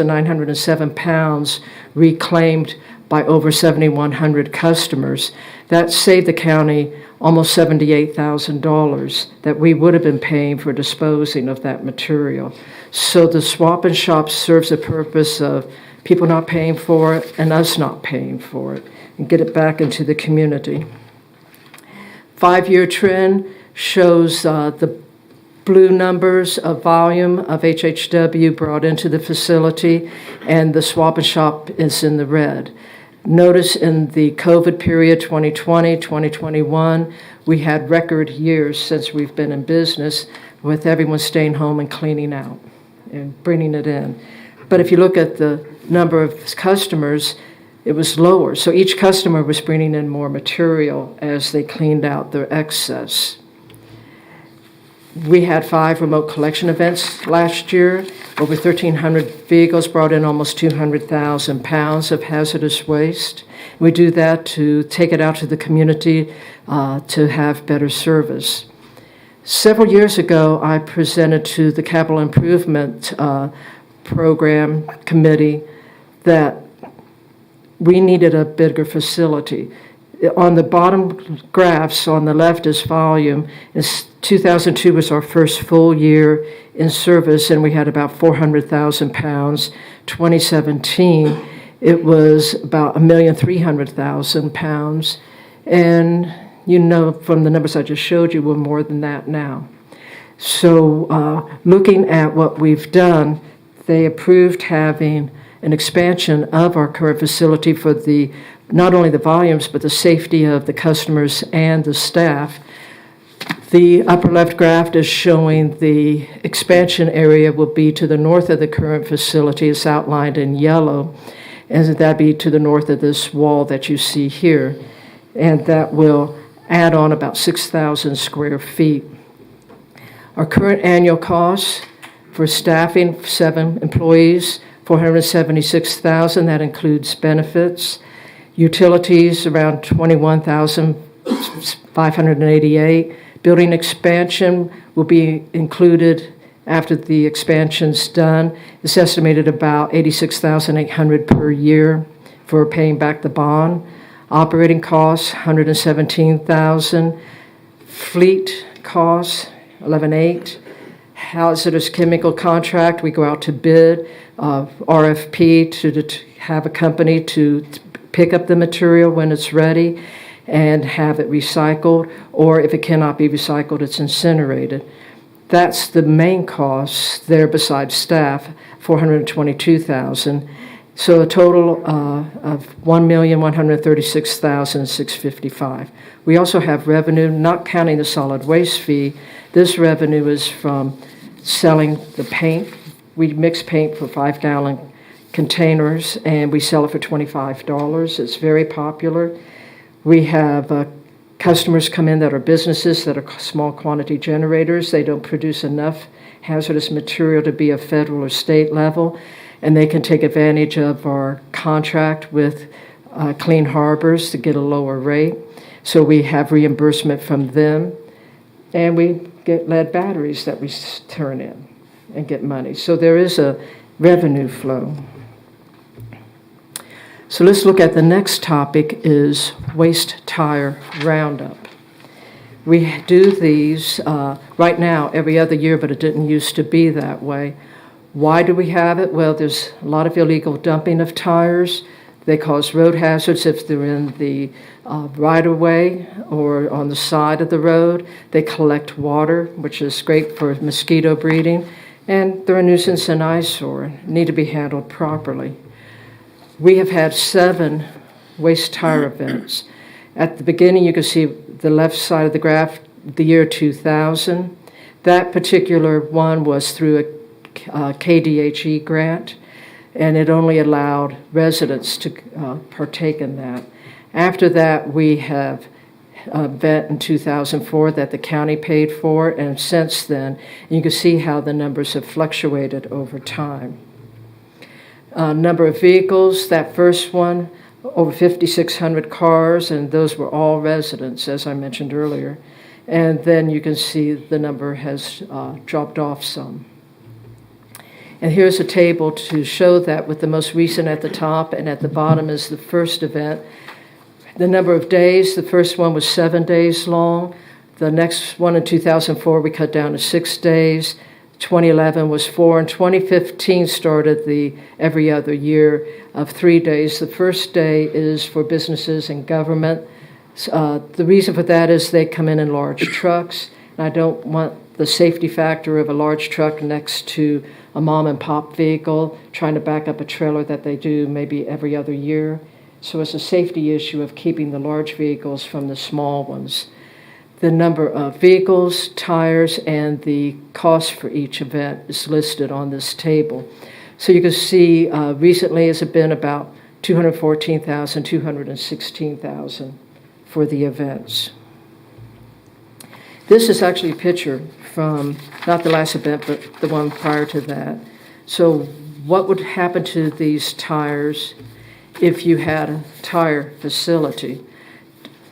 907 pounds reclaimed by over 7,100 customers. That saved the county almost $78,000 that we would have been paying for disposing of that material. So the swap and shop serves the purpose of people not paying for it and us not paying for it, and get it back into the community. 5-year trend shows the blue numbers of volume of HHW brought into the facility, and the swap and shop is in the red. Notice in the COVID period, 2020, 2021, we had record years since we've been in business, with everyone staying home and cleaning out and bringing it in. But if you look at the number of customers, it was lower. So each customer was bringing in more material as they cleaned out their excess. We had 5 remote collection events last year. Over 1,300 vehicles brought in almost 200,000 pounds of hazardous waste. We do that to take it out to the community to have better service. Several years ago, I presented to the Capital Improvement Program Committee that we needed a bigger facility. On the bottom graphs on the left is volume. 2002 was our first full year in service, and we had about 400,000 pounds. 2017, it was about 1,300,000 pounds. And you know from the numbers I just showed you, we're more than that now. So looking at what we've done, they approved having an expansion of our current facility for the not only the volumes, but the safety of the customers and the staff. The upper left graph is showing the expansion area will be to the north of the current facility. It's outlined in yellow, and that'd be to the north of this wall that you see here. And that will add on about 6,000 square feet. Our current annual costs for staffing, 7 employees, $476,000. That includes benefits. Utilities, around $21,588. Building expansion will be included after the expansion's done. It's estimated about $86,800 per year for paying back the bond. Operating costs, $117,000. Fleet costs, $11,800. Hazardous chemical contract, we go out to bid, RFP to have a company to pick up the material when it's ready and have it recycled, or if it cannot be recycled, it's incinerated. That's the main cost there besides staff, $422,000. So a total of $1,136,655. We also have revenue, not counting the solid waste fee. This revenue is from selling the paint. We mix paint for 5-gallon containers, and we sell it for $25. It's very popular. We have customers come in that are businesses that are small quantity generators. They don't produce enough hazardous material to be a federal or state level, and they can take advantage of our contract with Clean Harbors to get a lower rate. So we have reimbursement from them, and we get lead batteries that we turn in and get money. So there is a revenue flow. So let's look at the next topic is waste tire Roundup. We do these right now every other year, but it didn't used to be that way. Why do we have it? Well, there's a lot of illegal dumping of tires. They cause road hazards if they're in the right-of-way or on the side of the road. They collect water, which is great for mosquito breeding, and they're a nuisance and eyesore, need to be handled properly. We have had 7 waste tire events. At the beginning, you can see the left side of the graph, the year 2000. That particular one was through a KDHE grant, and it only allowed residents to partake in that. After that, we have an event in 2004 that the county paid for, and since then, you can see how the numbers have fluctuated over time. Number of vehicles, that first one, over 5,600 cars, and those were all residents, as I mentioned earlier. And then you can see the number has dropped off some. And here's a table to show that with the most recent at the top, and at the bottom is the first event. The number of days, the first one was 7 days long. The next one in 2004, we cut down to 6 days. 2011 was 4, and 2015 started the every other year of 3 days. The first day is for businesses and government. The reason for that is they come in large trucks, and I don't want the safety factor of a large truck next to a mom and pop vehicle trying to back up a trailer that they do maybe every other year. So it's a safety issue of keeping the large vehicles from the small ones. The number of vehicles, tires, and the cost for each event is listed on this table. So you can see recently it's been about $214,000, $216,000 for the events. This is actually a picture from, not the last event, but the one prior to that. So what would happen to these tires if you had a tire facility?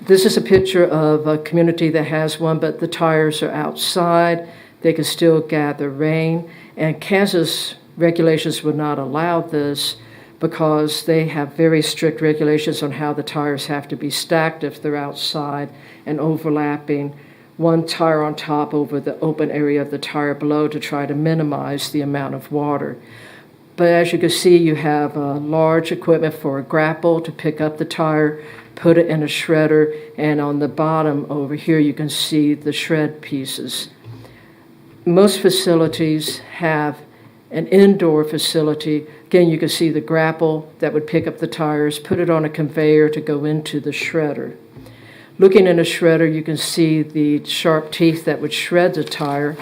This is a picture of a community that has one, but the tires are outside. They can still gather rain. And Kansas regulations would not allow this because they have very strict regulations on how the tires have to be stacked if they're outside and overlapping one tire on top over the open area of the tire below to try to minimize the amount of water. But as you can see, you have large equipment for a grapple to pick up the tire, put it in a shredder, and on the bottom over here you can see the shred pieces. Most facilities have an indoor facility. Again, you can see the grapple that would pick up the tires, put it on a conveyor to go into the shredder. Looking in a shredder, you can see the sharp teeth that would shred the tire.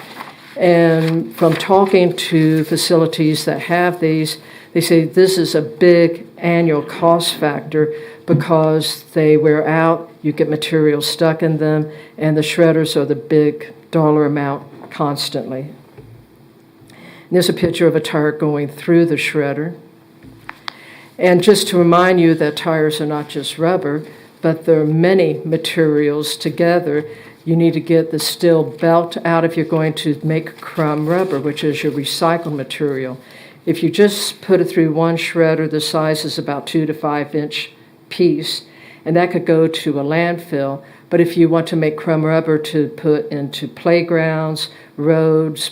And from talking to facilities that have these, they say this is a big annual cost factor because they wear out, you get material stuck in them, and the shredders are the big dollar amount constantly. And there's a picture of a tire going through the shredder. And just to remind you that tires are not just rubber, but there are many materials together. You need to get the steel belt out if you're going to make crumb rubber, which is your recycled material. If you just put it through one shredder, the size is about 2 to 5 inch piece, and that could go to a landfill. But if you want to make crumb rubber to put into playgrounds, roads,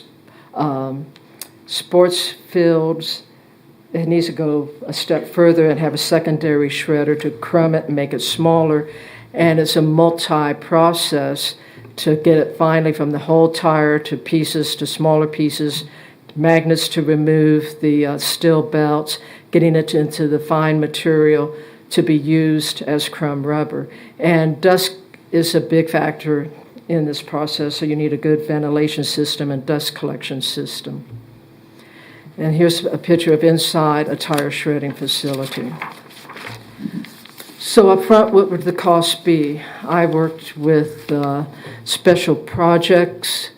sports fields, it needs to go a step further and have a secondary shredder to crumb it and make it smaller. And it's a multi-process to get it finally from the whole tire to pieces to smaller pieces, magnets to remove the steel belts, getting it into the fine material to be used as crumb rubber. And dust is a big factor in this process, so you need a good ventilation system and dust collection system. And here's a picture of inside a tire shredding facility. So up front, what would the cost be? I worked with special projects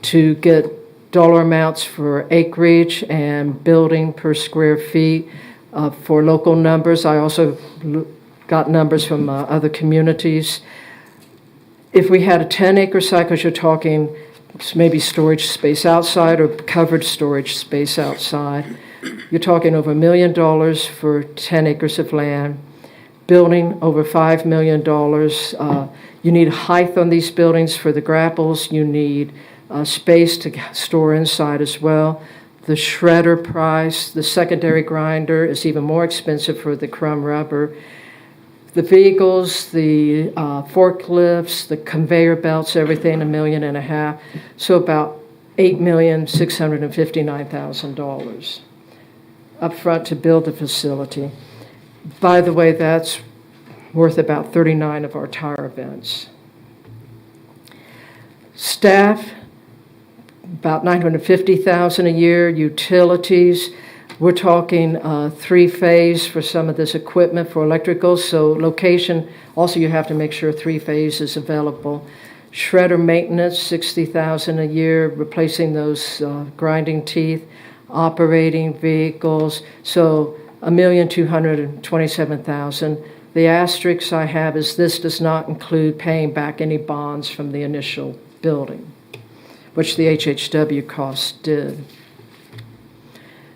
to get dollar amounts for acreage and building per square feet. For local numbers, I also got numbers from other communities. If we had a 10-acre site, because you're talking maybe storage space outside or covered storage space outside, you're talking over $1 million for 10 acres of land. Building over $5 million. You need height on these buildings for the grapples. You need space to store inside as well. The shredder price, the secondary grinder is even more expensive for the crumb rubber. The vehicles, the forklifts, the conveyor belts, everything, $1.5 million. So about $8,659,000 up front to build the facility. By the way, that's worth about 39 of our tire events. Staff, about $950,000 a year. Utilities, we're talking 3-phase for some of this equipment for electrical. So location, also you have to make sure 3-phase is available. Shredder maintenance, $60,000 a year, replacing those grinding teeth. Operating vehicles, so $1,227,000. The asterisk I have is this does not include paying back any bonds from the initial building, which the HHW costs did.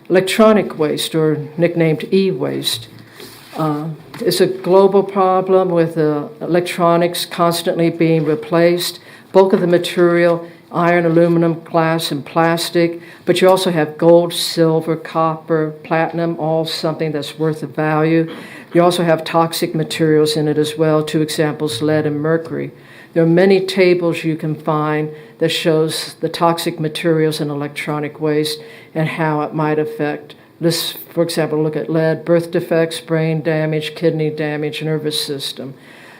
Electronic waste, or nicknamed e-waste, is a global problem with electronics constantly being replaced. Bulk of the material, iron, aluminum, glass, and plastic, but you also have gold, silver, copper, platinum, all something that's worth of value. You also have toxic materials in it as well, 2 examples, lead and mercury. There are many tables you can find that shows the toxic materials in electronic waste and how it might affect. Let's, for example, look at lead, birth defects, brain damage, kidney damage, nervous system.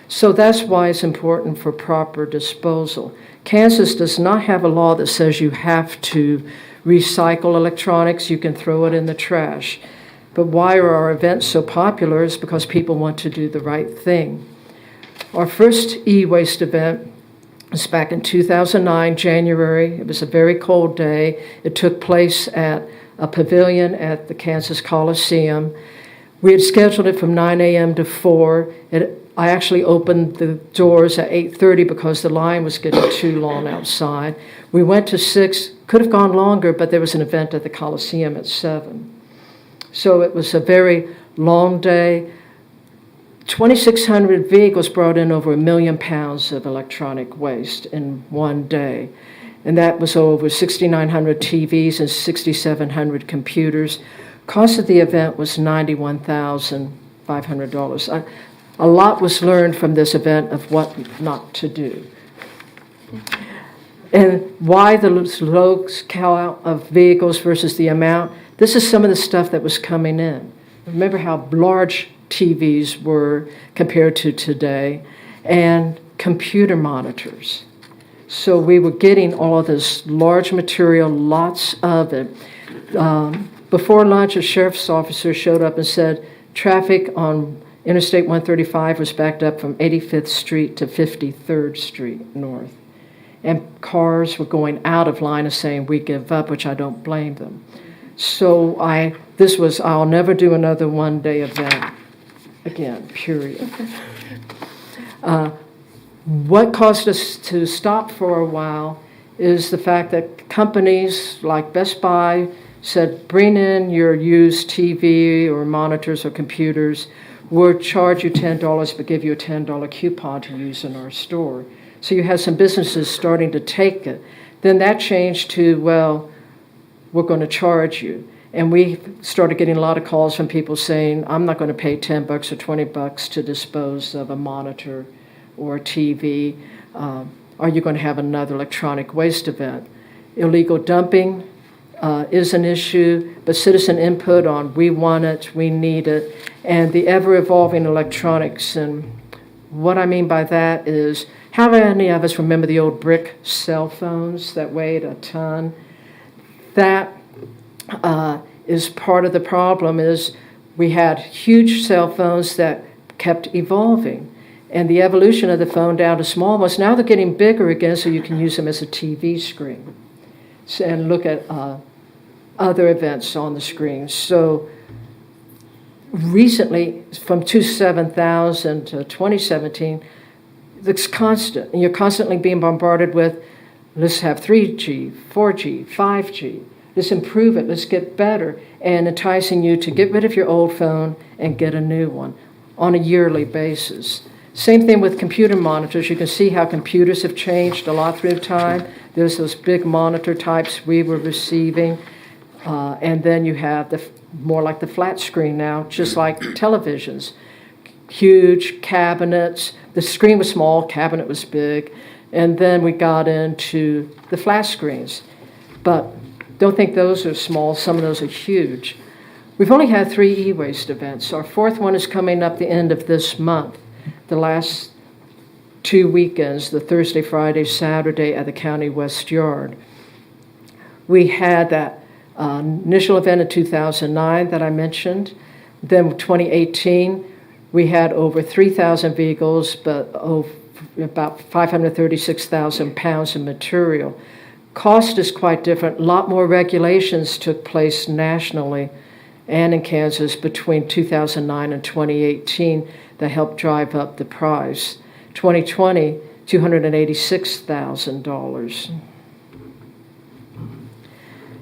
So that's why it's important for proper disposal. Kansas does not have a law that says you have to recycle electronics. You can throw it in the trash. But why are our events so popular is because people want to do the right thing. Our first e-waste event was back in 2009, January. It was a very cold day. It took place at a pavilion at the Kansas Coliseum. We had scheduled it from 9 a.m. to 4. I actually opened the doors at 8:30 because the line was getting too long outside. We went to 6, could have gone longer, but there was an event at the Coliseum at 7. So it was a very long day. 2,600 vehicles brought in over 1 million pounds of electronic waste in one day. And that was over 6,900 TVs and 6,700 computers. Cost of the event was $91,500. A lot was learned from this event of what not to do. And why the low count of vehicles versus the amount? This is some of the stuff that was coming in. Remember how large TVs were compared to today, and computer monitors. So we were getting all of this large material, lots of it. Before lunch, a sheriff's officer showed up and said traffic on Interstate 135 was backed up from 85th Street to 53rd Street North. And cars were going out of line and saying, we give up, which I don't blame them. So I'll never do another one-day event again, period. What caused us to stop for a while is the fact that companies like Best Buy said, bring in your used TV or monitors or computers. We'll charge you $10, but give you a $10 coupon to use in our store. So you had some businesses starting to take it. Then that changed to, well, we're going to charge you. And we started getting a lot of calls from people saying, I'm not going to pay $10 or $20 to dispose of a monitor or a TV. Are you going to have another electronic waste event? Illegal dumping is an issue, but citizen input on we want it, we need it, and the ever-evolving electronics. And what I mean by that is, how many of us remember the old brick cell phones that weighed a ton? That is part of the problem. Is we had huge cell phones that kept evolving, and the evolution of the phone down to small ones. Now they're getting bigger again, so you can use them as a TV screen and look at other events on the screen. So recently, from 2000 to 2017, it's constant, and you're constantly being bombarded with, let's have 3G, 4G, 5G. Let's improve it, let's get better, and enticing you to get rid of your old phone and get a new one on a yearly basis. Same thing with computer monitors. You can see how computers have changed a lot through time. There's those big monitor types we were receiving, and then you have more like the flat screen now, just like televisions. Huge cabinets. The screen was small, cabinet was big, and then we got into the flat screens. But don't think those are small. Some of those are huge. We've only had 3 e-waste events. Our 4th one is coming up the end of this month. The last 2 weekends, the Thursday, Friday, Saturday at the County West Yard. We had that initial event in 2009 that I mentioned. Then 2018, we had over 3,000 vehicles, but about 536,000 pounds of material. Cost is quite different. A lot more regulations took place nationally and in Kansas between 2009 and 2018 that helped drive up the price. 2020, $286,000.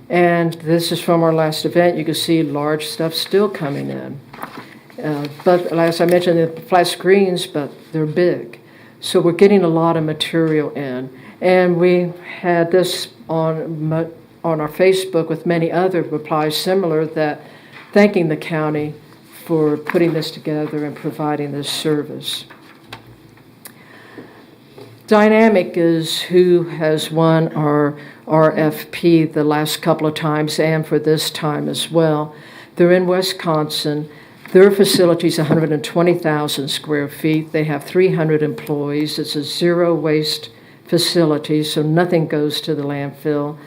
And this is from our last event. You can see large stuff still coming in. But as I mentioned, they're flat screens, but they're big. So we're getting a lot of material in. And we had this on our Facebook with many other replies similar, that thanking the county for putting this together and providing this service. Dynamic is who has won our RFP the last couple of times and for this time as well. They're in Wisconsin. Their facility is 120,000 square feet. They have 300 employees. It's a zero waste facility, so nothing goes to the landfill.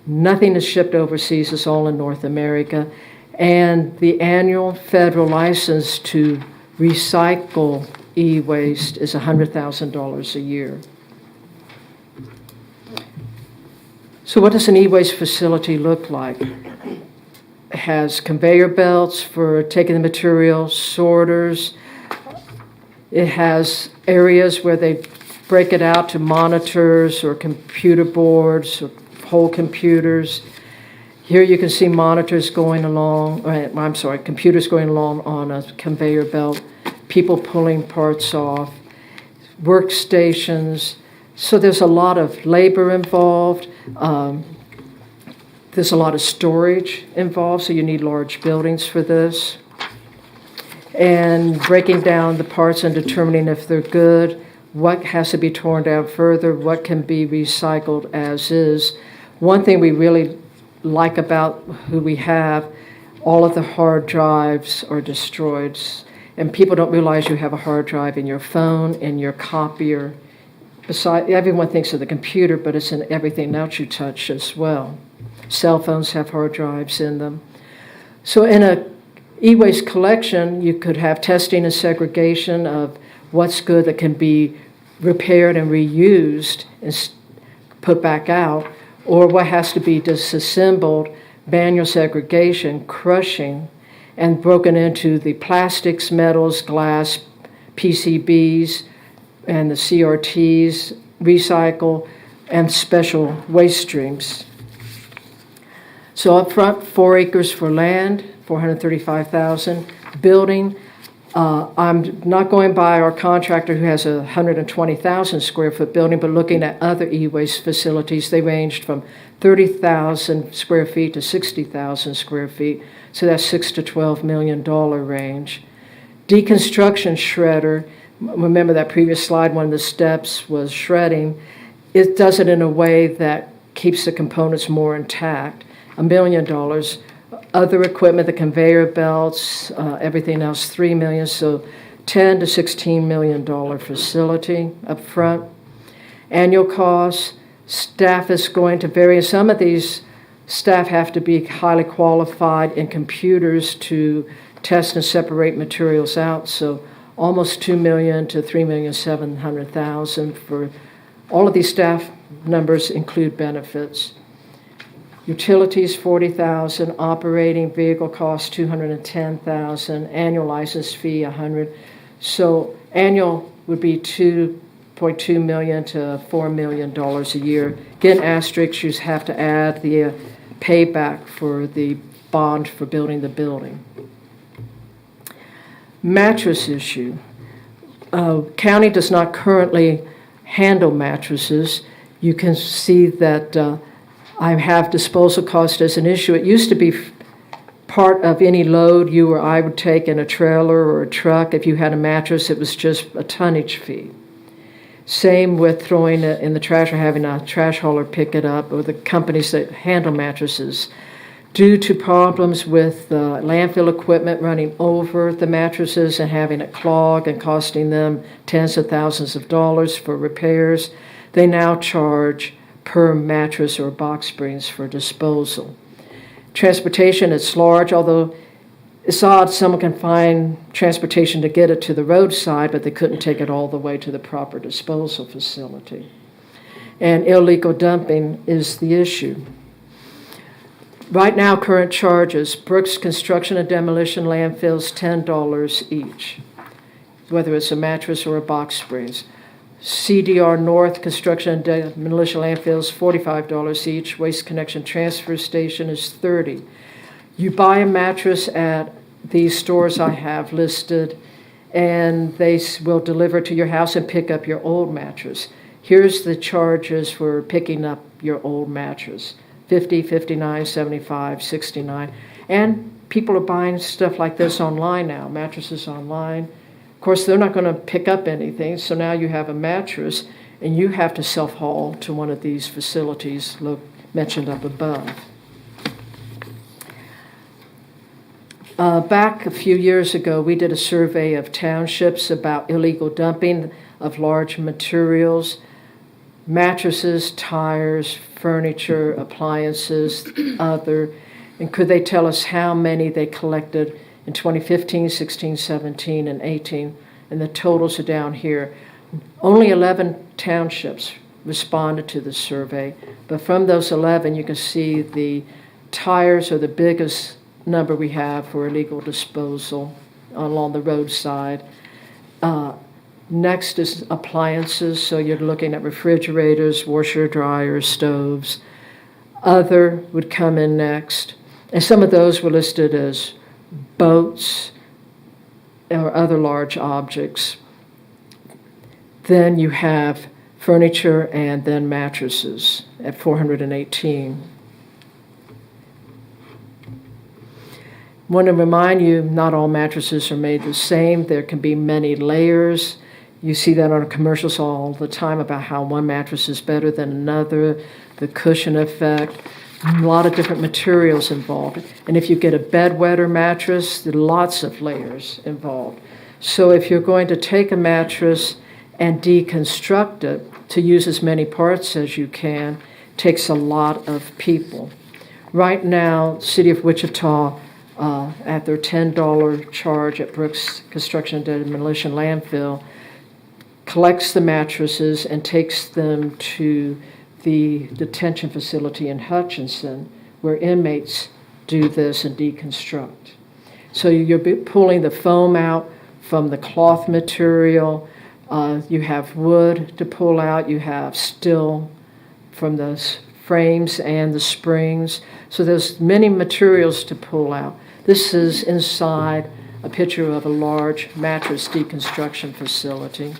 Nothing is shipped overseas. It's all in North America. And the annual federal license to recycle e-waste is $100,000 a year. So what does an e-waste facility look like? It has conveyor belts for taking the material, sorters. It has areas where they break it out to monitors or computer boards or whole computers. Here you can see monitors going along, computers going along on a conveyor belt, people pulling parts off, workstations. So there's a lot of labor involved. There's a lot of storage involved, so you need large buildings for this. And breaking down the parts and determining if they're good, what has to be torn down further, what can be recycled as is. One thing we really like about who we have, all of the hard drives are destroyed. And people don't realize you have a hard drive in your phone, in your copier. Everyone thinks of the computer, but it's in everything else you touch as well. Cell phones have hard drives in them. So in a e-waste collection, you could have testing and segregation of what's good that can be repaired and reused and put back out, or what has to be disassembled, manual segregation, crushing, and broken into the plastics, metals, glass, PCBs, and the CRTs, recycle, and special waste streams. So up front, 4 acres for land, $435,000. Building, I'm not going by our contractor who has a 120,000 square foot building, but looking at other e-waste facilities, they ranged from 30,000 square feet to 60,000 square feet. So that's $6 to $12 million range. Deconstruction shredder, remember that previous slide, one of the steps was shredding. It does it in a way that keeps the components more intact. $1 million. Other equipment, the conveyor belts, everything else, $3 million. So $10 to $16 million facility up front. Annual costs, staff is going to vary. Some of these staff have to be highly qualified in computers to test and separate materials out. So almost $2 million to $3,700,000 for all of these staff numbers include benefits. Utilities, $40,000. Operating vehicle costs, $210,000. Annual license fee, $100,000. So annual would be $2.2 million to $4 million a year. Again, asterisks, you have to add the payback for the bond for building the building. Mattress issue. County does not currently handle mattresses. You can see that I have disposal cost as an issue. It used to be part of any load you or I would take in a trailer or a truck. If you had a mattress, it was just a tonnage fee. Same with throwing it in the trash or having a trash hauler pick it up, or the companies that handle mattresses. Due to problems with landfill equipment running over the mattresses and having it clog and costing them tens of thousands of dollars for repairs, they now charge per mattress or box springs for disposal. Transportation, it's large, although it's odd someone can find transportation to get it to the roadside, but they couldn't take it all the way to the proper disposal facility. And illegal dumping is the issue. Right now, current charges, Brooks Construction and Demolition landfills, $10 each, whether it's a mattress or a box springs. CDR North construction and demolition landfills, $45 each. Waste Connection transfer station is $30. You buy a mattress at these stores I have listed, and they will deliver to your house and pick up your old mattress. Here's the charges for picking up your old mattress: $50, $59, $75, $69. And people are buying stuff like this online now, mattresses online. Of course, they're not going to pick up anything, so now you have a mattress, and you have to self-haul to one of these facilities mentioned up above. Back a few years ago, we did a survey of townships about illegal dumping of large materials, mattresses, tires, furniture, appliances, other, and could they tell us how many they collected in 2015, 16, 17, and 18? And the totals are down here. Only 11 townships responded to the survey, but from those 11, you can see the tires are the biggest number we have for illegal disposal along the roadside. Next is appliances, so you're looking at refrigerators, washer, dryers, stoves. Other would come in next, and some of those were listed as boats or other large objects. Then you have furniture and then mattresses at 418. I want to remind you, not all mattresses are made the same. There can be many layers. You see that on commercials all the time about how one mattress is better than another, the cushion effect, a lot of different materials involved. And if you get a bedwetter mattress, there are lots of layers involved. So if you're going to take a mattress and deconstruct it to use as many parts as you can, takes a lot of people. Right now, City of Wichita, at their $10 charge at Brooks Construction and Demolition Landfill, collects the mattresses and takes them to the detention facility in Hutchinson, where inmates do this and deconstruct. So you're pulling the foam out from the cloth material. You have wood to pull out. You have steel from the frames and the springs. So there's many materials to pull out. This is inside a picture of a large mattress deconstruction facility.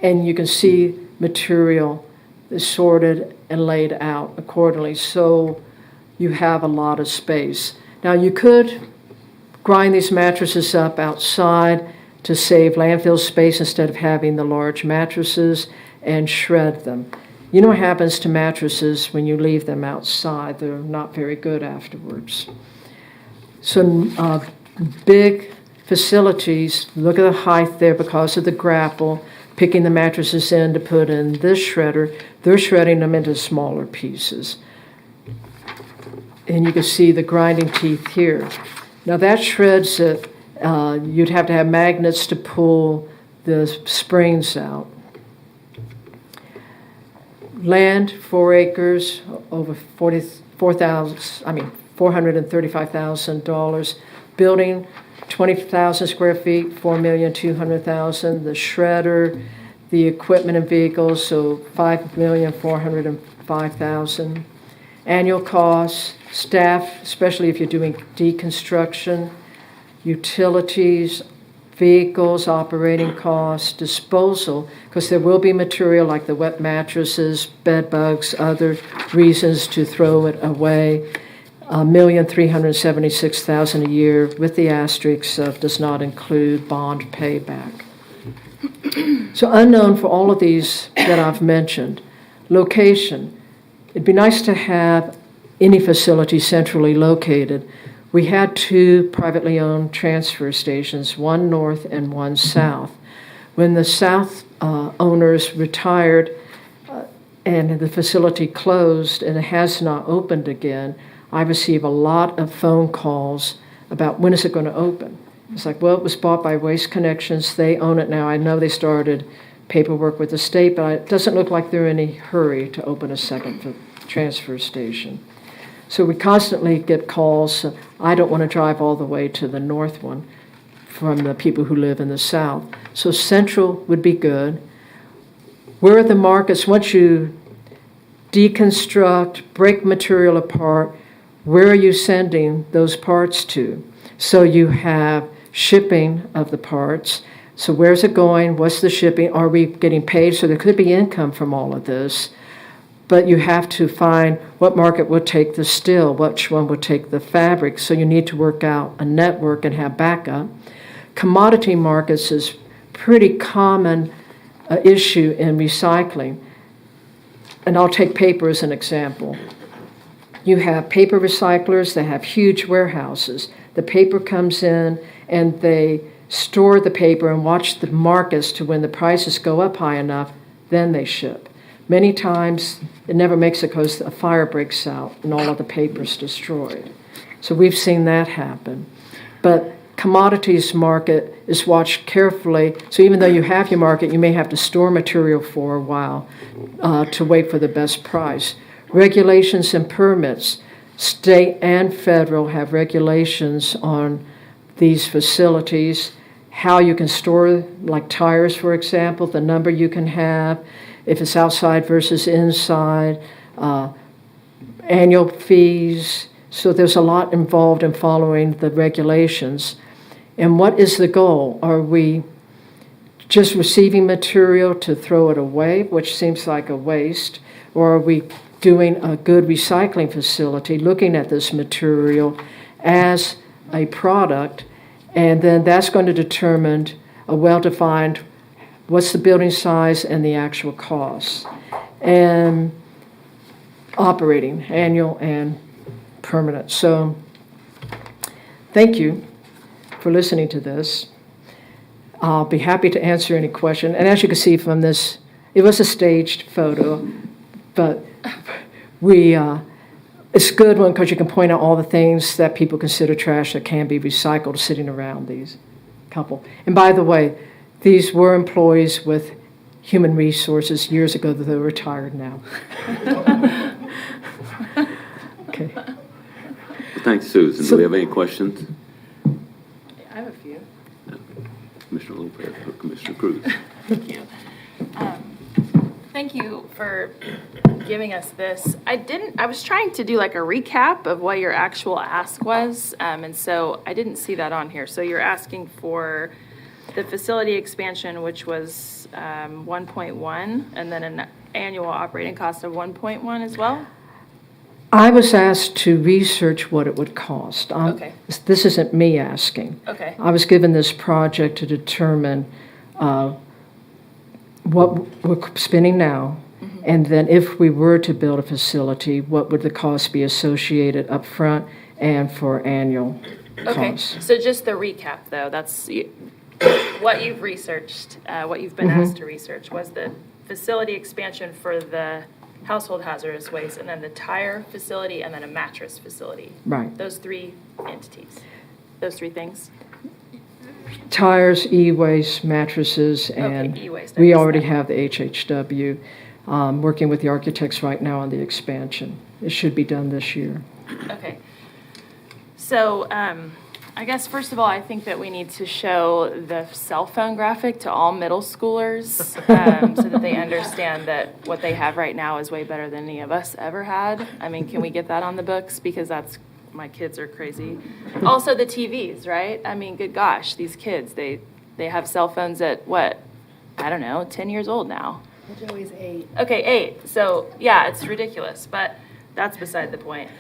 And you can see material is sorted and laid out accordingly, so you have a lot of space. Now, you could grind these mattresses up outside to save landfill space instead of having the large mattresses, and shred them. You know what happens to mattresses when you leave them outside? They're not very good afterwards. So big facilities, look at the height there because of the grapple, picking the mattresses in to put in this shredder. They're shredding them into smaller pieces. And you can see the grinding teeth here. Now that shreds it. You'd have to have magnets to pull the springs out. Land, 4 acres, over $435,000. Building, 20,000 square feet, $4,200,000. The shredder, the equipment and vehicles, so $5,405,000. Annual costs, staff, especially if you're doing deconstruction, utilities, vehicles, operating costs, disposal, because there will be material like the wet mattresses, bed bugs, other reasons to throw it away. $1,376,000 a year, with the asterisk of does not include bond payback. So unknown for all of these that I've mentioned. Location. It'd be nice to have any facility centrally located. We had 2 privately owned transfer stations, one north and one south. When the south owners retired and the facility closed and it has not opened again, I receive a lot of phone calls about when is it going to open. It's like, well, it was bought by Waste Connections. They own it now. I know they started paperwork with the state, but it doesn't look like they're in any hurry to open a second transfer station. So we constantly get calls. I don't want to drive all the way to the north one from the people who live in the south. So central would be good. where are the markets, once you deconstruct, break material apart, where are you sending those parts to? So you have shipping of the parts. So where's it going? What's the shipping? Are we getting paid? So there could be income from all of this. But you have to find what market will take the steel, which one will take the fabric. So you need to work out a network and have backup. Commodity markets is pretty common issue in recycling. And I'll take paper as an example. You have paper recyclers that have huge warehouses. The paper comes in and they store the paper and watch the markets to when the prices go up high enough, then they ship. Many times it never makes it because a fire breaks out and all of the paper is destroyed. So we've seen that happen. But commodities market is watched carefully. So even though you have your market, you may have to store material for a while to wait for the best price. Regulations and permits. State and federal have regulations on these facilities, how you can store, like tires, for example, the number you can have, if it's outside versus inside, annual fees. So there's a lot involved in following the regulations. And what is the goal? Are we just receiving material to throw it away, which seems like a waste, or are we doing a good recycling facility, looking at this material as a product, and then that's going to determine a well-defined what's the building size and the actual cost, and operating, annual and permanent. So thank you for listening to this. I'll be happy to answer any question. And as you can see from this, it was a staged photo, but it's a good one because you can point out all the things that people consider trash that can be recycled sitting around these couple. And by the way, these were employees with human resources years ago that they're retired now. Okay. Thanks, Susan. Do we have any questions? I have a few. Commissioner Lopez or Commissioner Cruz? Thank you. Thank you for giving us this. I was trying to do like a recap of what your actual ask was, and so I didn't see that on here. So you're asking for the facility expansion, which was 1.1, and then an annual operating cost of 1.1 as well? I was asked to research what it would cost. Okay. This isn't me asking. Okay. I was given this project to determine what we're spending now, and then if we were to build a facility, what would the cost be associated up front and for annual costs? Okay, so just the recap, though, that's what you've researched, what you've been asked to research was the facility expansion for the household hazardous waste, and then the tire facility, and then a mattress facility. Right. Those three entities, those three things. Tires, e-waste, mattresses, and e-waste, we already have the HHW. Working with the architects right now on the expansion. It should be done this year. Okay. So I guess, first of all, I think that we need to show the cell phone graphic to all middle schoolers so that they understand that what they have right now is way better than any of us ever had. I mean, can we get that on the books? Because my kids are crazy. Also the TVs, right? I mean, good gosh, these kids, they have cell phones at what? I don't know, 10 years old now. Joey's 8. Okay, 8. So, yeah, it's ridiculous, but that's beside the point.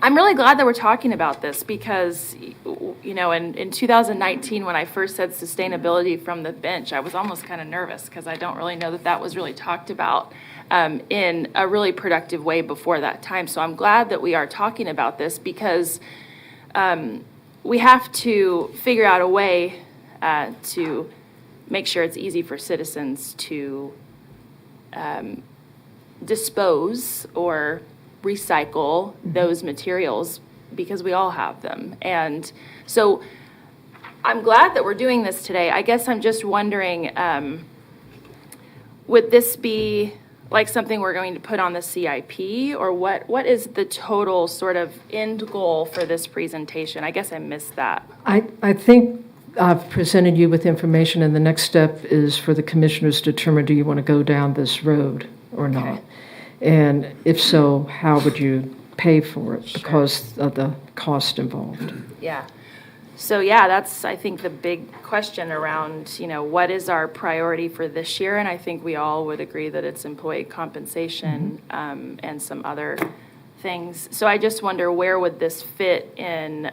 I'm really glad that we're talking about this because, you know, in 2019, when I first said sustainability from the bench, I was almost kind of nervous because I don't really know that was really talked about in a really productive way before that time. So I'm glad that we are talking about this because we have to figure out a way to make sure it's easy for citizens to dispose or recycle those materials because we all have them. And so I'm glad that we're doing this today. I guess I'm just wondering, would this be like something we're going to put on the CIP, or what is the total sort of end goal for this presentation? I guess I missed that. I think I've presented you with information, and the next step is for the commissioners to determine, do you want to go down this road or not? And if so, how would you pay for it because of the cost involved? Yeah. So yeah, that's, I think, the big question around, what is our priority for this year? And I think we all would agree that it's employee compensation and some other things. So I just wonder, where would this fit in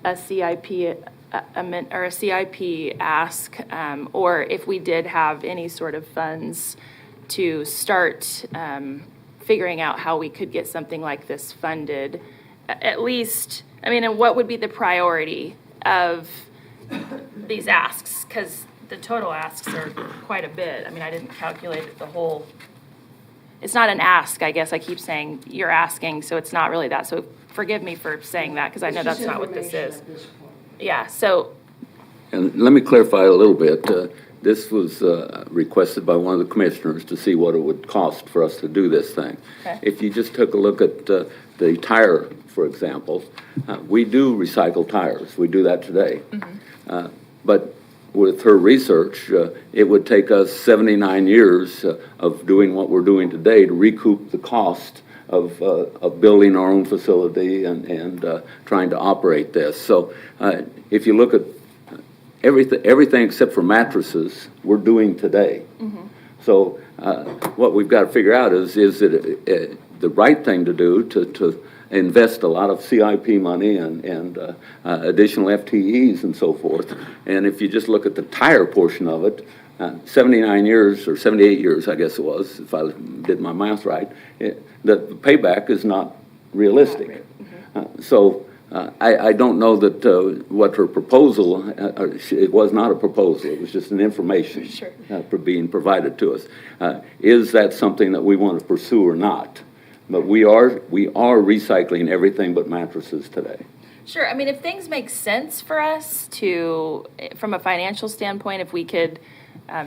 a CIP or a CIP ask, or if we did have any sort of funds to start figuring out how we could get something like this funded, at least. I mean, and what would be the priority of these asks? Because the total asks are quite a bit. I mean, I didn't calculate the whole. It's not an ask, I guess. I keep saying you're asking, so it's not really that. So forgive me for saying that, because I know that's not what this is. Yeah, so. And let me clarify a little bit. This was requested by one of the commissioners to see what it would cost for us to do this thing. Okay. If you just took a look at the tire, for example, we do recycle tires. We do that today. But with her research, it would take us 79 years of doing what we're doing today to recoup the cost of building our own facility and trying to operate this. So if you look at everything except for mattresses, we're doing today. So what we've got to figure out is it the right thing to do to invest a lot of CIP money and additional FTEs and so forth. And if you just look at the tire portion of it, 79 years or 78 years, I guess it was, if I did my math right, the payback is not realistic. So I don't know that what her proposal, it was not a proposal, it was just an information for being provided to us. Is that something that we want to pursue or not? But we are recycling everything but mattresses today. Sure. I mean, if things make sense for us to, from a financial standpoint, if we could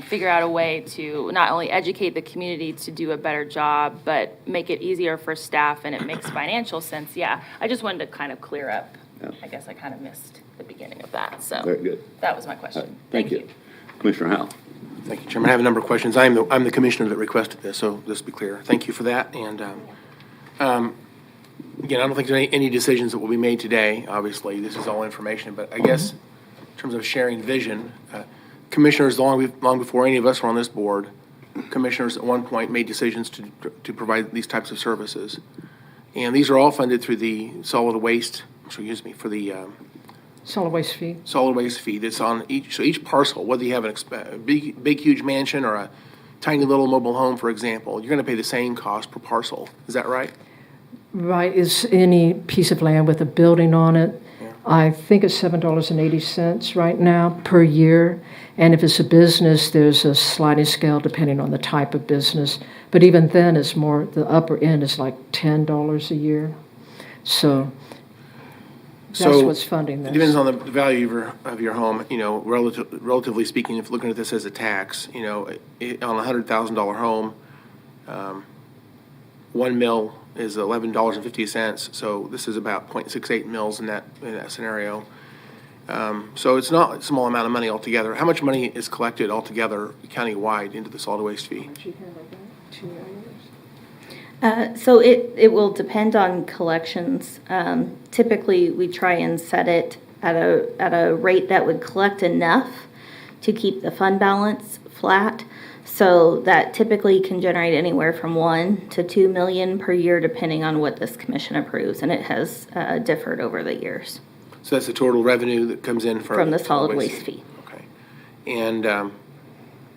figure out a way to not only educate the community to do a better job, but make it easier for staff and it makes financial sense, yeah. I just wanted to kind of clear up. Yeah. I guess I kind of missed the beginning of that. So very good. That was my question. Thank you. Commissioner Howell. Thank you, Chairman. I have a number of questions. I'm the commissioner that requested this, so let's be clear. Thank you for that. And again, I don't think there's any decisions that will be made today. Obviously, this is all information. But I guess in terms of sharing vision, commissioners, long before any of us were on this board, commissioners at one point made decisions to provide these types of services. And these are all funded through the solid waste fee that's on each parcel, whether you have a big, huge mansion or a tiny little mobile home, for example, you're going to pay the same cost per parcel. Is that right? Right. Is any piece of land with a building on it, I think it's $7.80 right now per year. And if it's a business, there's a sliding scale depending on the type of business. But even then, it's more, the upper end is like $10 a year. So that's what's funding this. It depends on the value of your home. Relatively speaking, if looking at this as a tax, on a $100,000 home, 1 mil is $11.50. So this is about 0.68 mils in that scenario. So it's not a small amount of money altogether. How much money is collected altogether countywide into the solid waste fee? So it will depend on collections. Typically, we try and set it at a rate that would collect enough to keep the fund balance flat. So that typically can generate anywhere from $1 to $2 million per year, depending on what this commission approves, and it has differed over the years. So that's the total revenue that comes in from the solid waste fee. Okay, and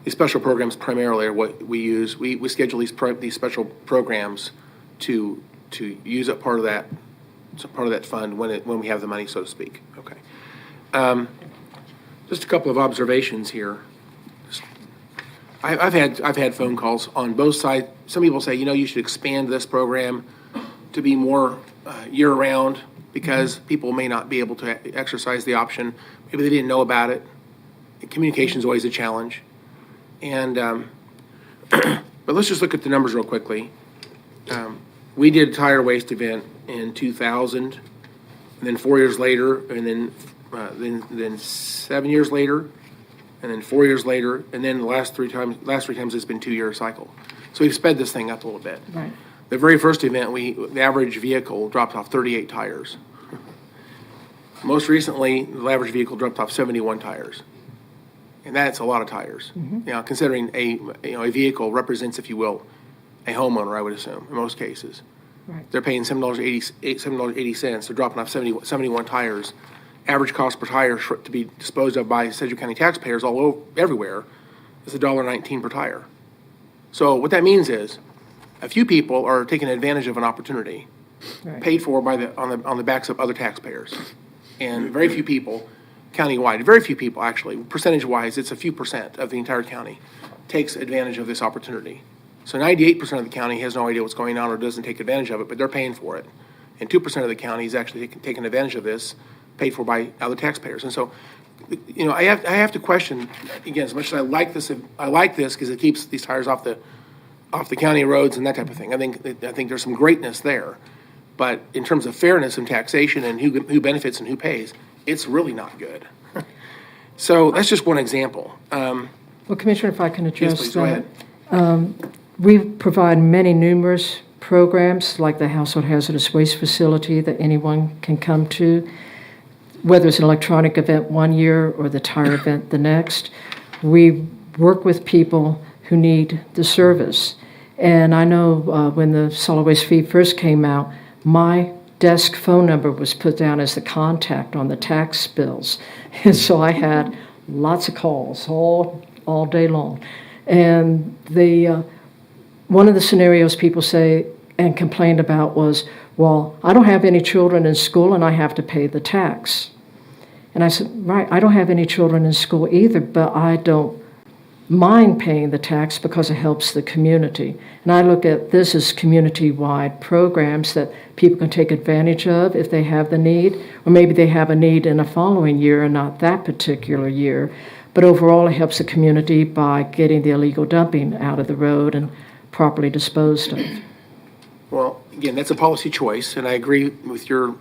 these special programs primarily are what we use. We schedule these special programs to use up part of that fund when we have the money, so to speak. Okay. Just a couple of observations here. I've had phone calls on both sides. Some people say, you should expand this program to be more year-round because people may not be able to exercise the option. Maybe they didn't know about it. Communication is always a challenge. And but let's just look at the numbers real quickly. We did a tire waste event in 2000, and then 4 years later, and then then 7 years later, and then 4 years later, and then the last three times it's been 2-year cycle. So we've sped this thing up a little bit. Right. The very first event, the average vehicle dropped off 38 tires. Most recently, the average vehicle dropped off 71 tires. And that's a lot of tires. Now, considering a vehicle represents, if you will, a homeowner, I would assume, in most cases. Right. They're paying $7.80. They're dropping off 71 tires. Average cost per tire to be disposed of by Sedgwick County taxpayers everywhere is $1.19 per tire. So what that means is a few people are taking advantage of an opportunity Right. paid for on the backs of other taxpayers. And very few people, countywide, very few people actually, percentage-wise, it's a few percent of the entire county takes advantage of this opportunity. So 98% of the county has no idea what's going on or doesn't take advantage of it, but they're paying for it. And 2% of the county is actually taking advantage of this, paid for by other taxpayers. And so, I have to question, again, as much as I like this because it keeps these tires off the county roads and that type of thing. I think there's some greatness there. But in terms of fairness and taxation and who benefits and who pays, it's really not good. So that's just one example. Well, Commissioner, if I can address Yes, please, go that. ahead. We provide numerous programs like the Household Hazardous Waste Facility that anyone can come to, whether it's an electronic event one year or the tire event the next. We work with people who need the service. And I know when the solid waste fee first came out, my desk phone number was put down as the contact on the tax bills. And so I had lots of calls all day long. And one of the scenarios people say and complained about was, well, I don't have any children in school and I have to pay the tax. And I said, right, I don't have any children in school either, but I don't mind paying the tax because it helps the community. And I look at this as community-wide programs that people can take advantage of if they have the need, or maybe they have a need in a following year and not that particular year. But overall, it helps the community by getting the illegal dumping out of the road and properly disposed of. Well, again, that's a policy choice, and I agree with your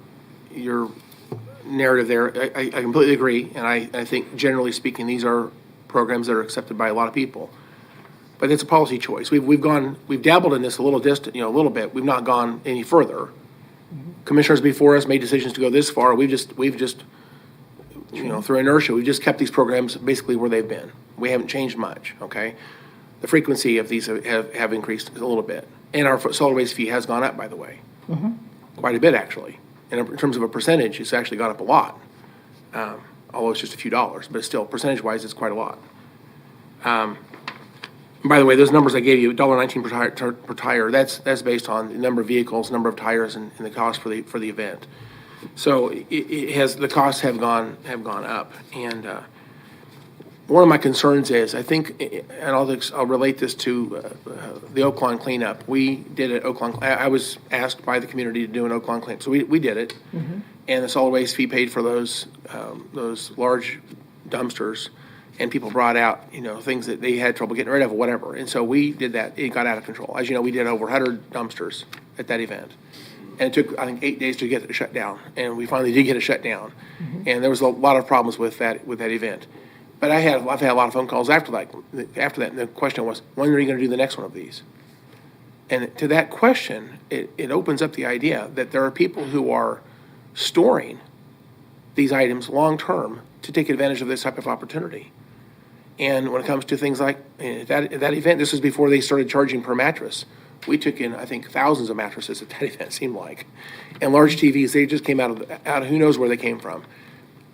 narrative there. I completely agree, and I think generally speaking, these are programs that are accepted by a lot of people. But it's a policy choice. We've dabbled in this a little bit. We've not gone any further. Commissioners before us made decisions to go this far. We've just through inertia, we've just kept these programs basically where they've been. We haven't changed much. Okay, the frequency of these have increased a little bit, and our solid waste fee has gone up, by the way, quite a bit actually. And in terms of a percentage, it's actually gone up a lot. Although it's just a few dollars, but still, percentage-wise, it's quite a lot. By the way, those numbers I gave you, $1.19 per tire, that's based on the number of vehicles, number of tires, and the cost for the event. So the costs have gone up, and one of my concerns is I think, and I'll relate this to the Oaklawn cleanup. We did it. I was asked by the community to do an Oaklawn cleanup, so we did it. And the solid waste fee paid for those large dumpsters, and people brought out things that they had trouble getting rid of or whatever. And so we did that. It got out of control. As you know, we did over 100 dumpsters at that event, and it took I think 8 days to get it shut down. And we finally did get it shut down. And there was a lot of problems with that event. But I've had a lot of phone calls after that. And the question was, when are you going to do the next one of these? And to that question, it opens up the idea that there are people who are storing these items long-term to take advantage of this type of opportunity. And when it comes to things like that event, this was before they started charging per mattress. We took in, I think, thousands of mattresses at that event, seemed like. And large TVs, they just came out of who knows where they came from.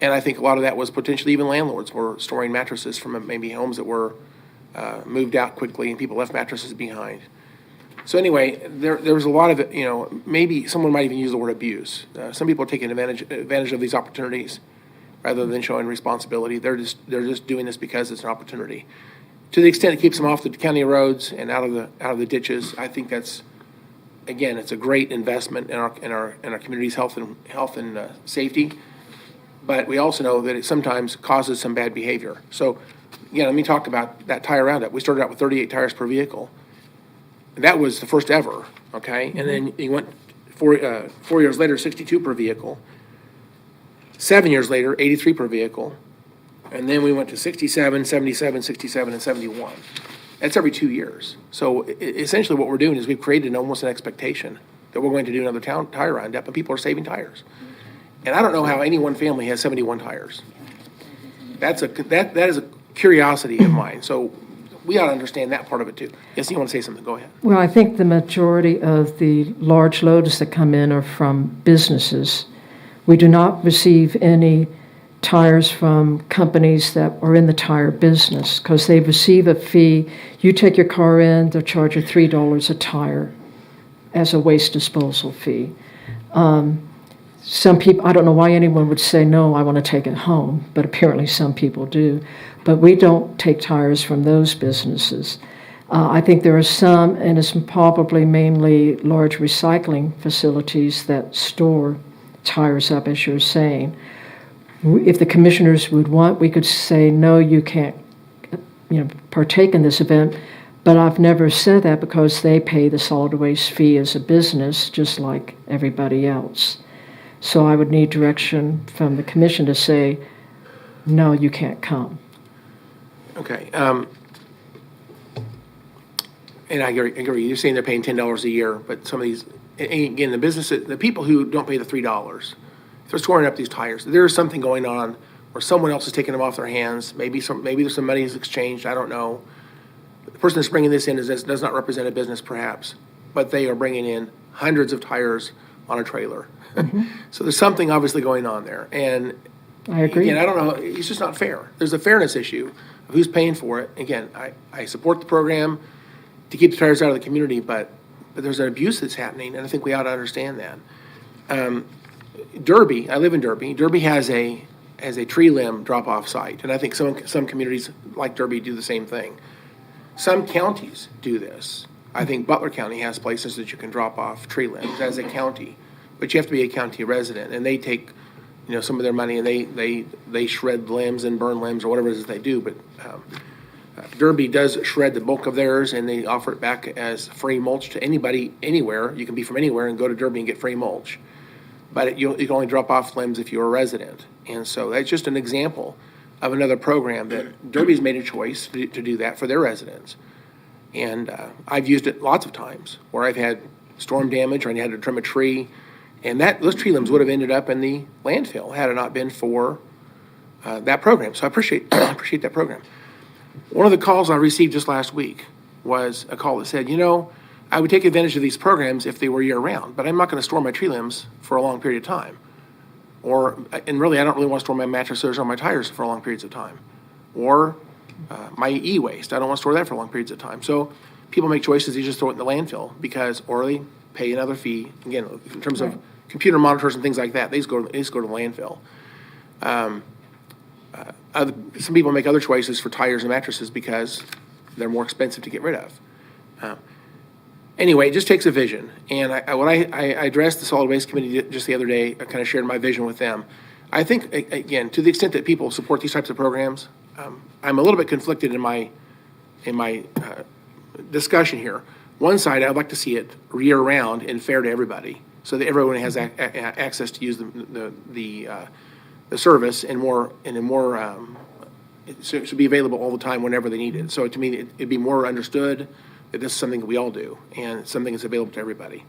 And I think a lot of that was potentially even landlords were storing mattresses from maybe homes that were moved out quickly and people left mattresses behind. So anyway, there was a lot of it, maybe someone might even use the word abuse. Some people are taking advantage of these opportunities rather than showing responsibility. They're just doing this because it's an opportunity. To the extent it keeps them off the county roads and out of the ditches, I think that's, again, it's a great investment in our community's health and safety. But we also know that it sometimes causes some bad behavior. So, again, let me talk about that tire roundup. We started out with 38 tires per vehicle. That was the first ever, okay? And then you went 4 years later, 62 per vehicle. 7 years later, 83 per vehicle. And then we went to 67, 77, 67, and 71. That's every 2 years. So essentially what we're doing is we've created almost an expectation that we're going to do another tire roundup, and people are saving tires. And I don't know how any one family has 71 tires. That is a curiosity of mine. So we ought to understand that part of it too. Yes, you want to say something? Go ahead. Well, I think the majority of the large loads that come in are from businesses. We do not receive any tires from companies that are in the tire business because they receive a fee. You take your car in, they'll charge you $3 a tire as a waste disposal fee. Some people, I don't know why anyone would say, no, I want to take it home, but apparently some people do. But we don't take tires from those businesses. I think there are some, and it's probably mainly large recycling facilities that store tires up, as you're saying. If the commissioners would want, we could say, no, you can't partake in this event. But I've never said that because they pay the solid waste fee as a business, just like everybody else. So I would need direction from the commission to say, no, you can't come. Okay. And I agree. You're saying they're paying $10 a year, but some of these, and again, the people who don't pay the $3, if they're storing up these tires, there's something going on where someone else is taking them off their hands. Maybe there's some money is exchanged. I don't know. The person that's bringing this in does not represent a business, perhaps, but they are bringing in hundreds of tires on a trailer. Mm-hmm. So there's something obviously going on there. And I agree. Again, I don't know. It's just not fair. There's a fairness issue of who's paying for it. Again, I support the program to keep the tires out of the community, but there's an abuse that's happening, and I think we ought to understand that. Derby, I live in Derby. Derby has a tree limb drop-off site, and I think some communities like Derby do the same thing. Some counties do this. I think Butler County has places that you can drop off tree limbs as a county, but you have to be a county resident, and they take some of their money and they shred limbs and burn limbs or whatever it is they do. But Derby does shred the bulk of theirs, and they offer it back as free mulch to anybody, anywhere. You can be from anywhere and go to Derby and get free mulch. But you can only drop off limbs if you're a resident. And so that's just an example of another program that Derby's made a choice to do that for their residents. And I've used it lots of times where I've had storm damage or I had to trim a tree, and those tree limbs would have ended up in the landfill had it not been for that program. So I appreciate that program. One of the calls I received just last week was a call that said, I would take advantage of these programs if they were year-round, but I'm not going to store my tree limbs for a long period of time. And really, I don't really want to store my mattresses or my tires for long periods of time. Or my e-waste, I don't want to store that for long periods of time. So people make choices, they just throw it in the landfill or they pay another fee. Again, in terms of computer monitors and things like that, they just go to the landfill. Some people make other choices for tires and mattresses because they're more expensive to get rid of. Anyway, it just takes a vision. And I addressed the Solid Waste Committee just the other day, I kind of shared my vision with them. I think, again, to the extent that people support these types of programs, I'm a little bit conflicted in my discussion here. One side, I'd like to see it year-round and fair to everybody, so that everyone has access to use the service it should be available all the time whenever they need it. So to me, it'd be more understood that this is something that we all do and it's something that's available to everybody.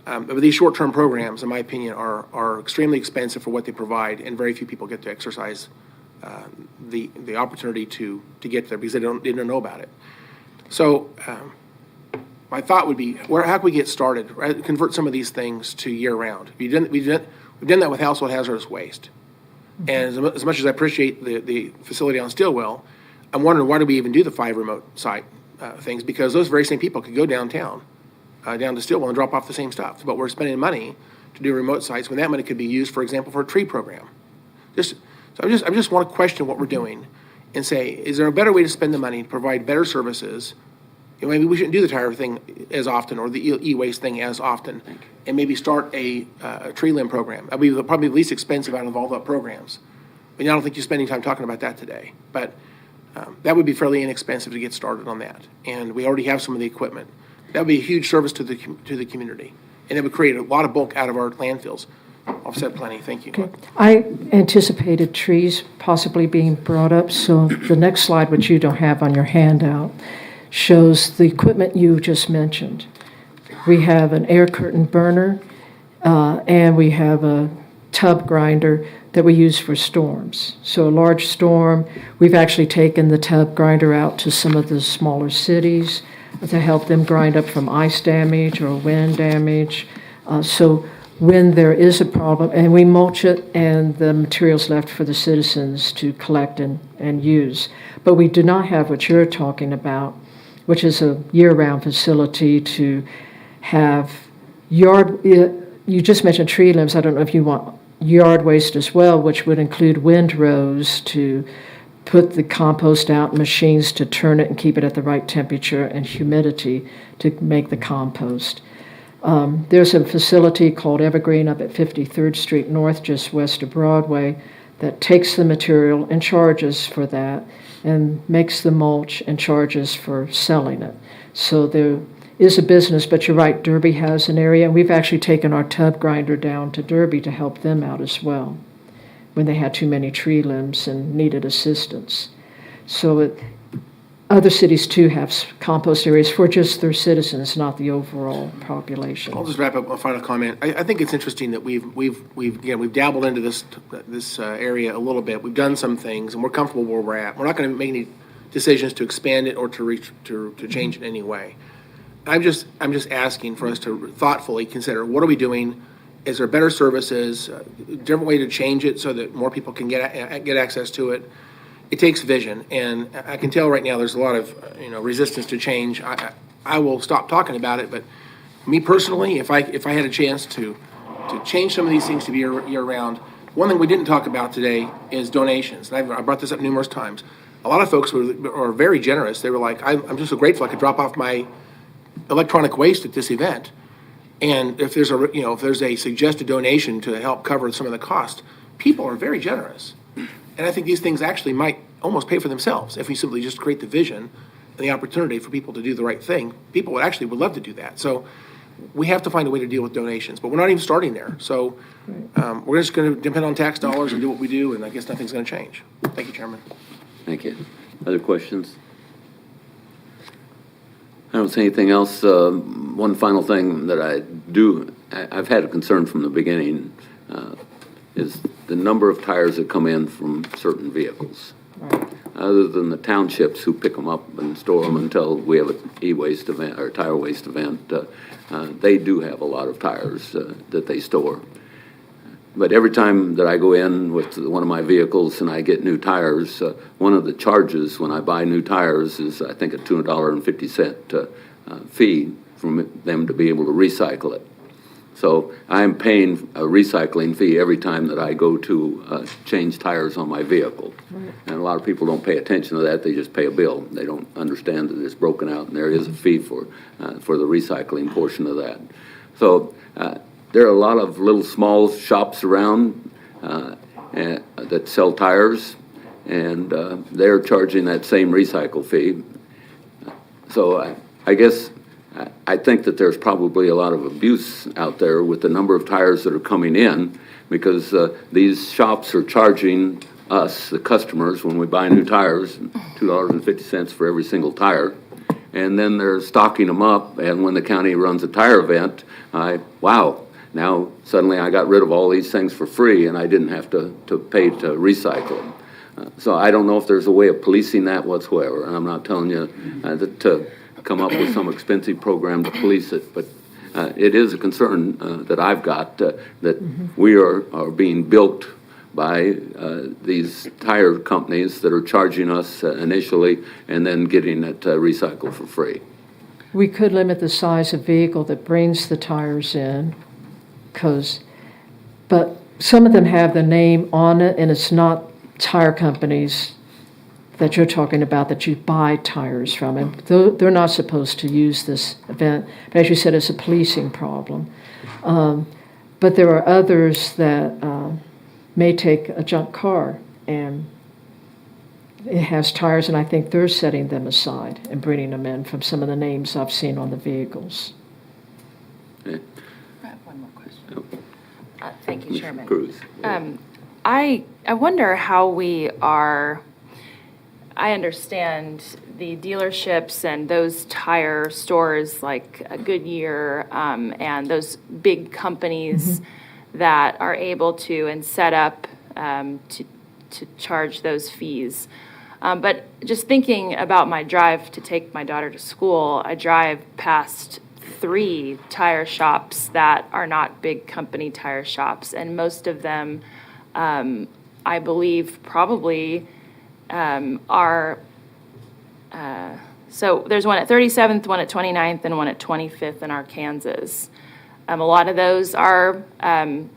But these short-term programs, in my opinion, are extremely expensive for what they provide, and very few people get to exercise the opportunity to get there because they don't know about it. So my thought would be, how can we get started? Right? Convert some of these things to year-round. We've done that with household hazardous waste. And as much as I appreciate the facility on Stillwell, I'm wondering why do we even do the 5 remote site things? Because those very same people could go downtown, down to Stillwell and drop off the same stuff. But we're spending money to do remote sites when that money could be used, for example, for a tree program. I just want to question what we're doing and say, is there a better way to spend the money to provide better services? Maybe we shouldn't do the tire thing as often or the e-waste thing as often, and maybe start a tree limb program. That would be probably the least expensive out of all the programs. I don't think you're spending time talking about that today, but that would be fairly inexpensive to get started on that. And we already have some of the equipment. That would be a huge service to the community, and it would create a lot of bulk out of our landfills. I've said plenty, thank you. Okay. I anticipated trees possibly being brought up, so the next slide, which you don't have on your handout, shows the equipment you just mentioned. We have an air curtain burner, and we have a tub grinder that we use for storms. So a large storm, we've actually taken the tub grinder out to some of the smaller cities to help them grind up from ice damage or wind damage. So when there is a problem, and we mulch it, and the material's left for the citizens to collect and use. But we do not have what you're talking about, which is a year-round facility to have yard, you just mentioned tree limbs, I don't know if you want yard waste as well, which would include windrows to put the compost out, machines to turn it and keep it at the right temperature and humidity to make the compost. There's a facility called Evergreen up at 53rd Street North, just west of Broadway, that takes the material and charges for that and makes the mulch and charges for selling it. So there is a business, but you're right, Derby has an area, and we've actually taken our tub grinder down to Derby to help them out as well when they had too many tree limbs and needed assistance. So other cities too have compost areas for just their citizens, not the overall population. I'll just wrap up a final comment. I think it's interesting that we've dabbled into this area a little bit. We've done some things, and we're comfortable where we're at. We're not going to make any decisions to expand it or to change it in any way. I'm just asking for us to thoughtfully consider, what are we doing? Is there better services, a different way to change it so that more people can get access to it? It takes vision, and I can tell right now there's a lot of resistance to change. I will stop talking about it, but me personally, if I had a chance to change some of these things to be year round, one thing we didn't talk about today is donations. And I brought this up numerous times. A lot of folks were very generous. They were like, I'm just so grateful I could drop off my electronic waste at this event, and if there's a suggested donation to help cover some of the cost, people are very generous. And I think these things actually might almost pay for themselves if we simply just create the vision and the opportunity for people to do the right thing. People would love to do that. So we have to find a way to deal with donations, but we're not even starting there. So we're just going to depend on tax dollars and do what we do, and I guess nothing's going to change. Thank you, Chairman. Thank you. Other questions? I don't see anything else. One final thing that I've had a concern from the beginning, is the number of tires that come in from certain vehicles. Right. Other than the townships who pick them up and store them until we have an e-waste event or tire waste event, they do have a lot of tires that they store. But every time that I go in with one of my vehicles and I get new tires, one of the charges when I buy new tires is, I think, a $2.50 fee from them to be able to recycle it. So I'm paying a recycling fee every time that I go to change tires on my vehicle. Right. And a lot of people don't pay attention to that. They just pay a bill. They don't understand that it's broken out, and there is a fee for the recycling portion of that. So there are a lot of little small shops around that sell tires, and they're charging that same recycle fee. So I guess I think that there's probably a lot of abuse out there with the number of tires that are coming in, because these shops are charging us, the customers, when we buy new tires, $2.50 for every single tire. And then they're stocking them up, and when the county runs a tire event, now suddenly I got rid of all these things for free, and I didn't have to pay to recycle them. So I don't know if there's a way of policing that whatsoever, and I'm not telling you to come up with some expensive program to police it, but it is a concern that I've got, that we are being bilked by these tire companies that are charging us initially and then getting it recycled for free. We could limit the size of vehicle that brings the tires in, but some of them have the name on it, and it's not tire companies that you're talking about that you buy tires from, and they're not supposed to use this event. But as you said, it's a policing problem. But there are others that may take a junk car and it has tires, and I think they're setting them aside and bringing them in from some of the names I've seen on the vehicles. Okay. I have one more question. Thank you, Commissioner Chairman. Cruz. I wonder how we are, I understand the dealerships and those tire stores like Goodyear and those big companies that are able to and set up to charge those fees. But just thinking about my drive to take my daughter to school, I drive past 3 tire shops that are not big company tire shops, and most of them, I believe, probably are. So there's one at 37th, one at 29th, and one at 25th in Arkansas. A lot of those are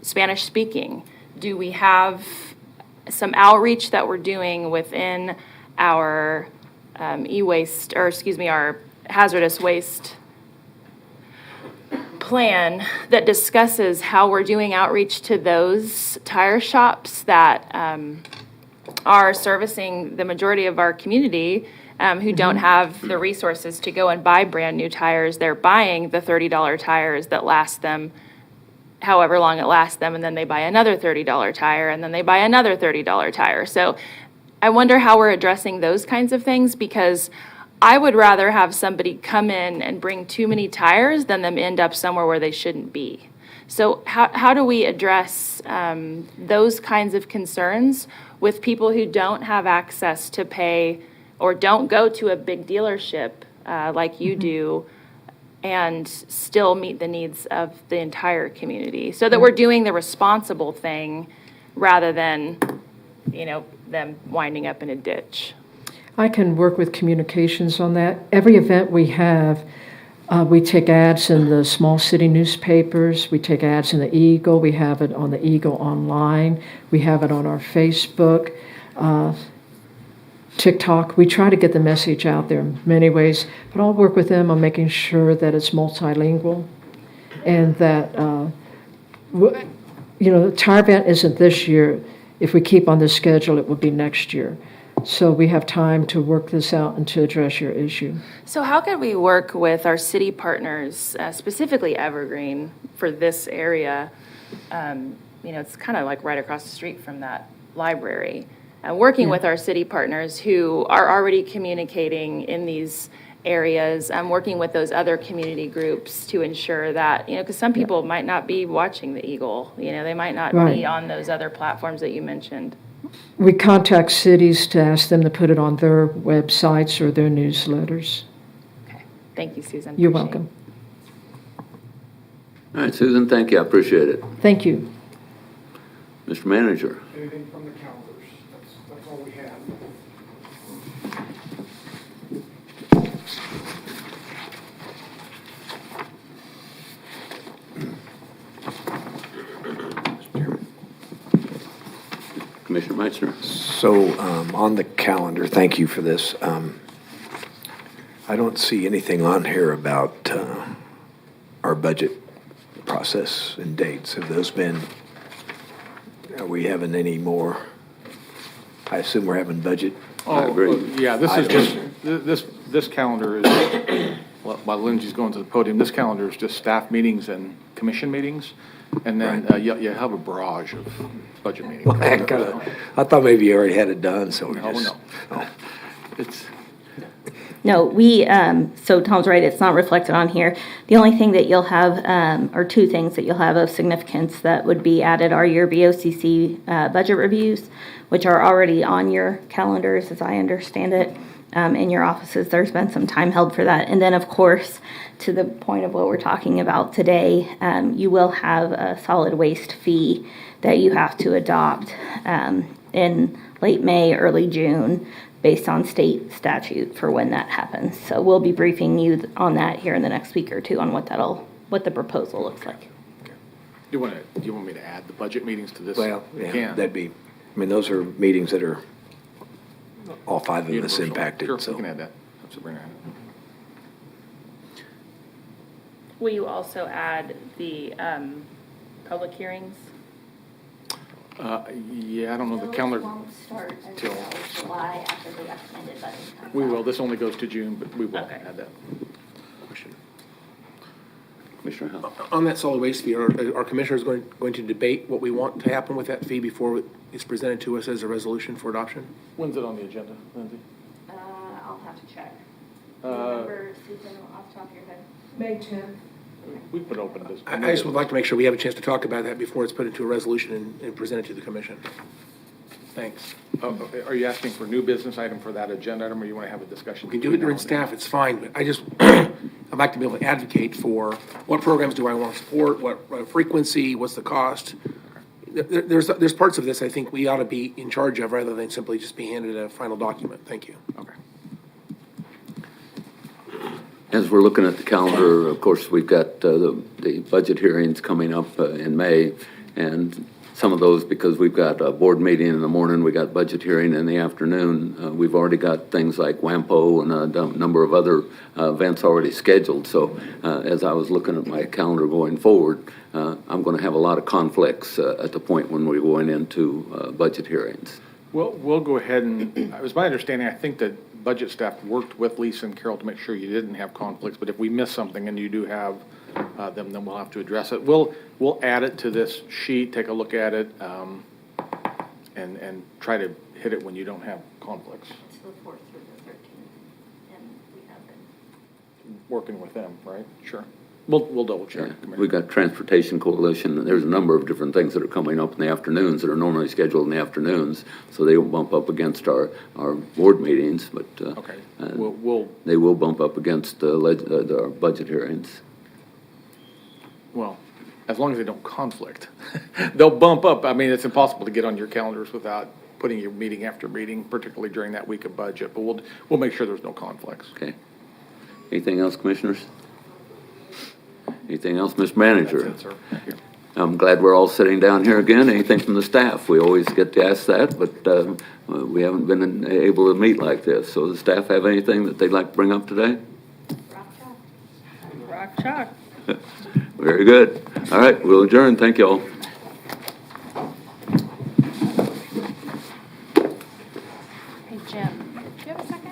Spanish speaking. Do we have some outreach that we're doing within our e-waste, or excuse me, our hazardous waste plan that discusses how we're doing outreach to those tire shops that are servicing the majority of our community who don't have the resources to go and buy brand new tires? They're buying the $30 tires that last them however long it lasts them, and then they buy another $30 tire, and then they buy another $30 tire. So I wonder how we're addressing those kinds of things, because I would rather have somebody come in and bring too many tires than them end up somewhere where they shouldn't be. So how do we address those kinds of concerns with people who don't have access to pay or don't go to a big dealership like you do, and still meet the needs of the entire community, so that we're doing the responsible thing rather than, them winding up in a ditch? I can work with communications on that. Every event we have, we take ads in the small city newspapers. We take ads in the Eagle. We have it on the Eagle online. We have it on our Facebook, TikTok. We try to get the message out there in many ways, but I'll work with them on making sure that it's multilingual and that, the tire event isn't this year. If we keep on this schedule, it will be next year. So we have time to work this out and to address your issue. So how could we work with our city partners, specifically Evergreen, for this area? It's kind of like right across the street from that library. Working with our city partners who are already communicating in these areas, working with those other community groups to ensure that, because some people might not be watching the Eagle, they might not be on those other platforms that you mentioned. We contact cities to ask them to put it on their websites or their newsletters. Okay. Thank you, Susan. You're Appreciate welcome. All right, Susan, thank you. I appreciate it. Thank you. Mr. Manager. Anything from the calendars. That's all we have. Commissioner Meitzner. So on the calendar, thank you for this. I don't see anything on here about our budget process and dates. Have those been, are we having any more? I assume we're having budget. I agree. Yeah, this is just, this calendar is, while Lindsay's going to the podium, this calendar is just staff meetings and commission meetings. And then you have a barrage of budget meetings. Well, I thought maybe you already had it done, so we just. No. It's, No, so Tom's right, it's not reflected on here. The only thing that you'll have, or 2 things that you'll have of significance that would be added are your BOCC budget reviews, which are already on your calendars, as I understand it, in your offices. There's been some time held for that. And then, of course, to the point of what we're talking about today, you will have a solid waste fee that you have to adopt in late May, early June, based on state statute for when that happens. So we'll be briefing you on that here in the next week or 2 on what the proposal looks like. do you want me to add the budget meetings to this? Well, You yeah, can. that'd be, those are meetings that are all 5 of us Universal. impacted, Sure, so. we can add that. So bring it in. Will you also add the public hearings? Yeah, I don't know, the calendar, won't start till- July after the recommended budget comes we will, this only goes to June, but we will Okay. add that. Commissioner Howe? On that solid waste fee, are commissioners going to debate what we want to happen with that fee before it's presented to us as a resolution for adoption? When's it on the agenda, Lindsay? I'll have to check. Remember, Susan, off the top of your head? May 10th. We've been open this. I just would like to make sure we have a chance to talk about that before it's put into a resolution and presented to the commission. Thanks. Are you asking for new business item for that agenda item, or you want to have a discussion? We can do it during staff, it's fine, but I just, I'd like to be able to advocate for what programs do I want to support, what frequency, what's the cost? There's parts of this I think we ought to be in charge of rather than simply just be handed a final document. Thank you. Okay. As we're looking at the calendar, of course, we've got the budget hearings coming up in May, and some of those, because we've got a board meeting in the morning, we got budget hearing in the afternoon. We've already got things like WAMPO and a number of other events already scheduled. So as I was looking at my calendar going forward, I'm going to have a lot of conflicts at the point when we're going into budget hearings. Well, we'll go ahead and, it was my understanding, I think that budget staff worked with Lisa and Carol to make sure you didn't have conflicts, but if we miss something and you do have them, then we'll have to address it. We'll add it to this sheet, take a look at it, and try to hit it when you don't have conflicts. It's the 4th through the 13th, and we have been. Working with them, right? Sure. We'll double check. We've got Transportation Coalition, and there's a number of different things that are coming up in the afternoons that are normally scheduled in the afternoons, so they will bump up against our board meetings, but Okay. We'll they will bump up against our budget hearings. well, as long as they don't conflict, they'll bump up. I mean, it's impossible to get on your calendars without putting your meeting after meeting, particularly during that week of budget, but we'll make sure there's no conflicts. Okay. Anything else, commissioners? Anything else, Mr. Manager? That's it, sir. Thank you. I'm glad we're all sitting down here again. Anything from the staff? We always get to ask that, but we haven't been able to meet like this. So does the staff have anything that they'd like to bring up today? Rock chalk. Very good. All right, we'll adjourn. Thank you all. Hey, Jim, do you have a second?